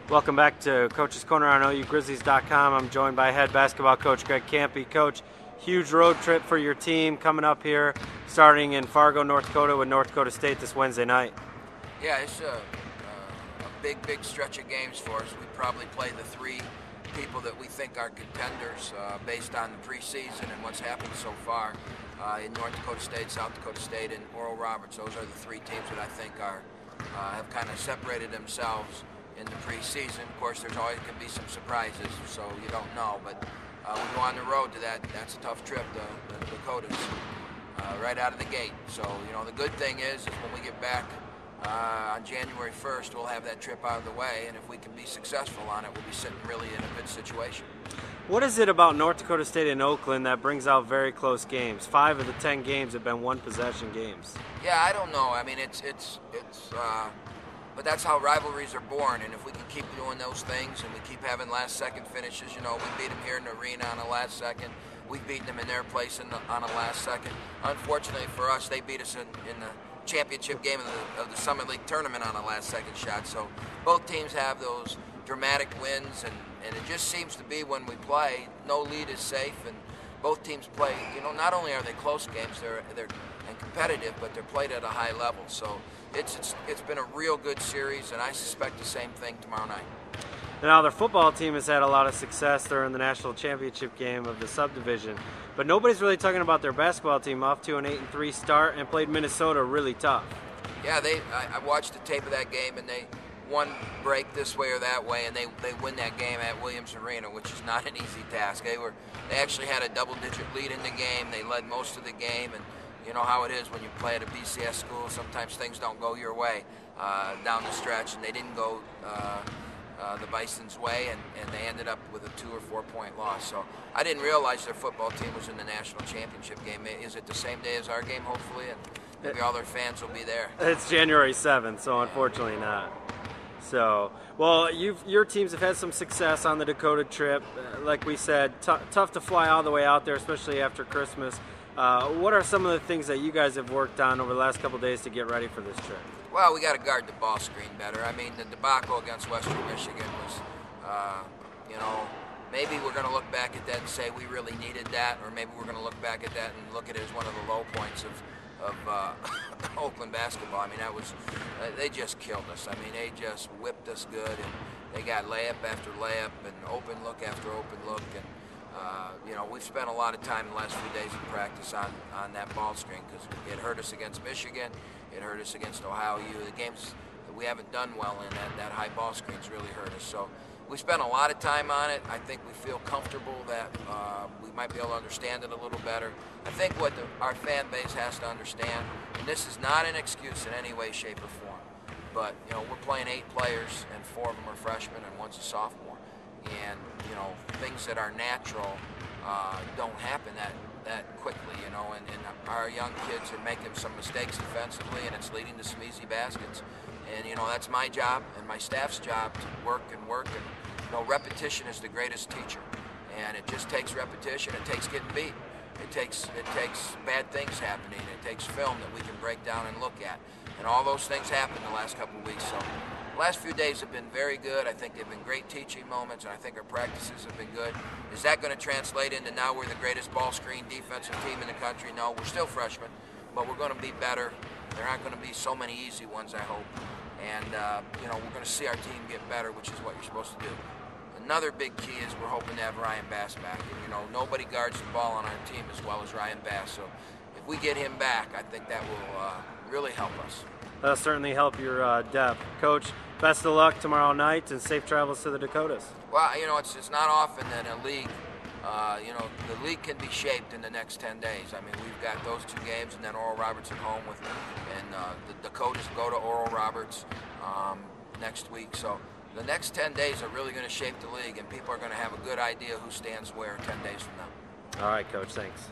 Welcome back to Coach's Corner on OUGrizzlies.com. I'm joined by head basketball coach Greg Kampe. Coach, huge road trip for your team coming up here, starting in Fargo, North Dakota with North Dakota State this Wednesday night. Yeah, it's a big stretch of games for us. We probably play the three people that we think are contenders based on the preseason and what's happened so far in North Dakota State, South Dakota State, and Oral Roberts. Those are the three teams that I think are have kind of separated themselves in the preseason. Of course, there's always can be some surprises, so you don't know. But we go on the road to that. That's a tough trip, the Dakotas, right out of the gate. So the good thing is when we get back on January 1st, we'll have that trip out of the way, and if we can be successful on it, we'll be sitting really in a good situation. What is it about North Dakota State and Oakland that brings out very close games? 5 of the 10 games have been one-possession games. Yeah, I don't know. I mean, but that's how rivalries are born, and if we can keep doing those things and we keep having last-second finishes, we beat them here in the arena on the last second. We've beaten them in their place on the last second. Unfortunately for us, they beat us in the championship game of the Summit League tournament on a last-second shot. So both teams have those dramatic wins, and it just seems to be when we play, no lead is safe, and both teams play. Not only are they close games, they're and competitive, but they're played at a high level. So it's been a real good series, and I suspect the same thing tomorrow night. Now, their football team has had a lot of success. They're in the national championship game of the subdivision, but nobody's really talking about their basketball team off to an 8-3 start and played Minnesota really tough. Yeah, I watched the tape of that game, and they one break this way or that way, and they win that game at Williams Arena, which is not an easy task. They actually had a double-digit lead in the game. They led most of the game, and you know how it is when you play at a BCS school. Sometimes things don't go your way down the stretch, and they didn't go the Bison's way, and they ended up with a 2 or 4 point loss. So I didn't realize their football team was in the national championship game. Is it the same day as our game, hopefully? And maybe all their fans will be there. It's January 7th, so unfortunately not. So, well, your teams have had some success on the Dakota trip. Like we said, tough to fly all the way out there, especially after Christmas. What are some of the things that you guys have worked on over the last couple of days to get ready for this trip? Well, we got to guard the ball screen better. I mean, the debacle against Western Michigan was, maybe we're going to look back at that and say we really needed that, or maybe we're going to look back at that and look at it as one of the low points of Oakland basketball. I mean, they just killed us. I mean, they just whipped us good, and they got layup after layup and open look after open look, and we've spent a lot of time in the last few days in practice on that ball screen because it hurt us against Michigan, it hurt us against Ohio U. The games that we haven't done well in, that high ball screen's really hurt us. So we spent a lot of time on it. I think we feel comfortable that we might be able to understand it a little better. I think what our fan base has to understand, and this is not an excuse in any way, shape, or form, but we're playing 8 players, and 4 of them are freshmen, and one's a sophomore. And things that are natural don't happen that quickly, and our young kids are making some mistakes defensively, and it's leading to some easy baskets. And that's my job and my staff's job to work, and repetition is the greatest teacher, and it just takes repetition. It takes getting beat. It takes bad things happening. It takes film that we can break down and look at, and all those things happened the last couple of weeks. So the last few days have been very good. I think they've been great teaching moments, and I think our practices have been good. Is that going to translate into now we're the greatest ball screen defensive team in the country? No, we're still freshmen, but we're going to be better. There aren't going to be so many easy ones, I hope. And, we're going to see our team get better, which is what you're supposed to do. Another big key is we're hoping to have Ryan Bass back. And, nobody guards the ball on our team as well as Ryan Bass. So if we get him back, I think that will really help us. That'll certainly help your depth. Coach, best of luck tomorrow night and safe travels to the Dakotas. Well, it's not often that a league, the league can be shaped in the next 10 days. I mean, we've got those 2 games and then Oral Roberts at home and the Dakotas go to Oral Roberts next week. So the next 10 days are really going to shape the league, and people are going to have a good idea who stands where 10 days from now. All right, Coach, thanks.